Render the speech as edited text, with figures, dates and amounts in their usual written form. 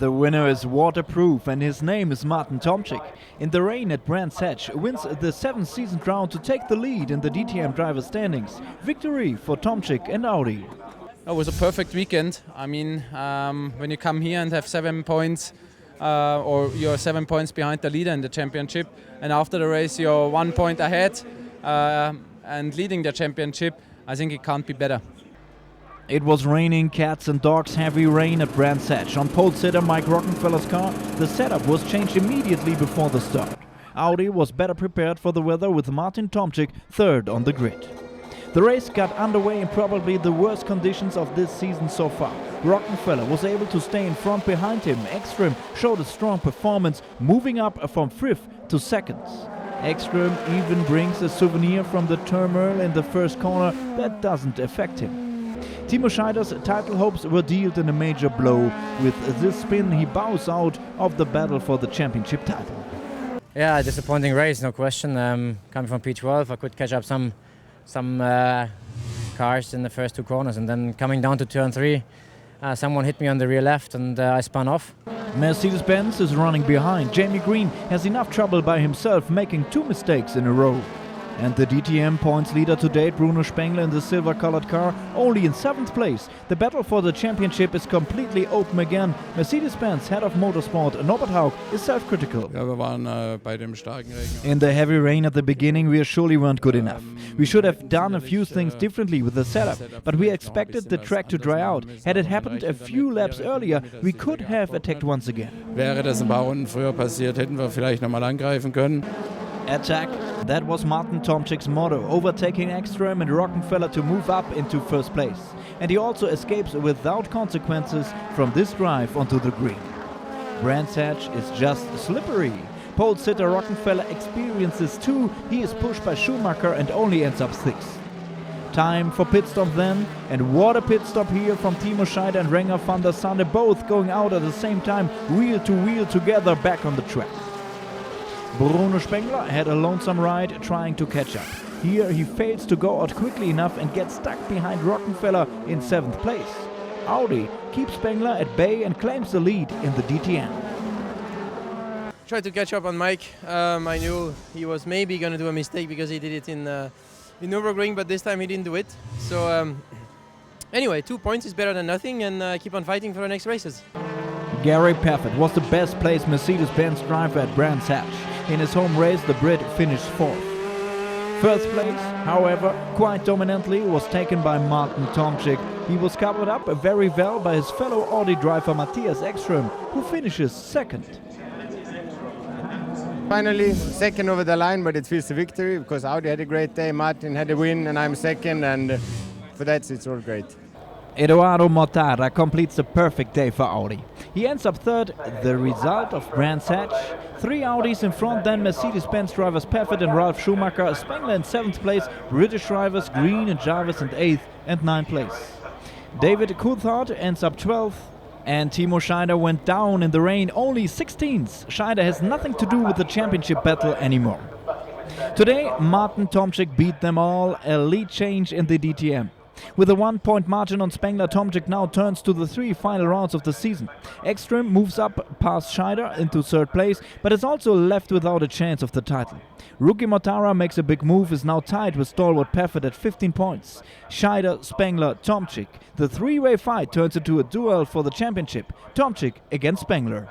The winner is waterproof and his name is Martin Tomczyk. In the rain at Brands Hatch wins the 7th season crown to take the lead in the DTM driver standings. Victory for Tomczyk and Audi. It was a perfect weekend. I mean, when you come here and have 7 points, or you're 7 points behind the leader in the championship, and after the race you're 1 point ahead and leading the championship, I think it can't be better. It was raining cats and dogs, heavy rain at Brands Hatch. On pole sitter Mike Rockenfeller's car, the setup was changed immediately before the start. Audi was better prepared for the weather with Martin Tomczyk third on the grid. The race got underway in probably the worst conditions of this season so far. Rockenfeller was able to stay in front behind him. Ekström showed a strong performance, moving up from 5th to 2nd. Ekström even brings a souvenir from the turmoil in the first corner that doesn't affect him. Timo Scheider's title hopes were dealt in a major blow. With this spin, he bows out of the battle for the championship title. Yeah, disappointing race, no question. Coming from P12, I could catch up some cars in the first 2 corners, and then coming down to turn 3, someone hit me on the rear left and I spun off. Mercedes-Benz is running behind. Jamie Green has enough trouble by himself, making 2 mistakes in a row. And the DTM points leader to date, Bruno Spengler in the silver-colored car, only in 7th place. The battle for the championship is completely open again. Mercedes-Benz head of motorsport, Norbert Haug, is self-critical. In the heavy rain at the beginning, we surely weren't good enough. We should have done a few things differently with the setup, but we expected the track to dry out. Had it happened a few laps earlier, we could have attacked once again. Wäre das ein paar Runden früher passiert, hätten wir vielleicht nochmal angreifen können. Attack. That was Martin Tomczyk's motto, overtaking Ekström and Rockenfeller to move up into 1st place. And he also escapes without consequences from this drive onto the green. Brands Hatch is just slippery. Pole sitter Rockenfeller experiences too. He is pushed by Schumacher and only ends up 6th. Time for pit stop then, and what a pit stop here from Timo Scheider and Renger van der Sande, both going out at the same time, wheel to wheel together back on the track. Bruno Spengler had a lonesome ride trying to catch up. Here he fails to go out quickly enough and gets stuck behind Rockenfeller in 7th place. Audi keeps Spengler at bay and claims the lead in the DTM. Tried to catch up on Mike. I knew he was maybe going to do a mistake because he did it in Nürburgring, but this time he didn't do it. So anyway, 2 points is better than nothing, and keep on fighting for the next races. Gary Paffett was the best placed Mercedes-Benz driver at Brands Hatch. In his home race, the Brit finished 4th. 1st place, however, quite dominantly was taken by Martin Tomczyk. He was covered up very well by his fellow Audi driver Matthias Ekström, who finishes 2nd. Finally, 2nd over the line, but it feels a victory because Audi had a great day, Martin had a win, and I'm 2nd, and for that it's all great. Edoardo Mortara completes a perfect day for Audi. He ends up 3rd, the result of Brands Hatch. 3 Audis in front, then Mercedes-Benz drivers Paffett and Ralf Schumacher, Spengler in 7th place, British drivers Green and Jarvis in 8th and 9th place. David Coulthard ends up 12th, and Timo Scheider went down in the rain, only 16th. Scheider has nothing to do with the championship battle anymore. Today, Martin Tomczyk beat them all, a lead change in the DTM. With a 1-point margin on Spengler, Tomczyk now turns to the 3 final rounds of the season. Ekström moves up past Scheider into 3rd place, but is also left without a chance of the title. Rookie Mortara makes a big move, is now tied with stalwart Paffett at 15 points. Scheider, Spengler, Tomczyk. The 3-way fight turns into a duel for the championship. Tomczyk against Spengler.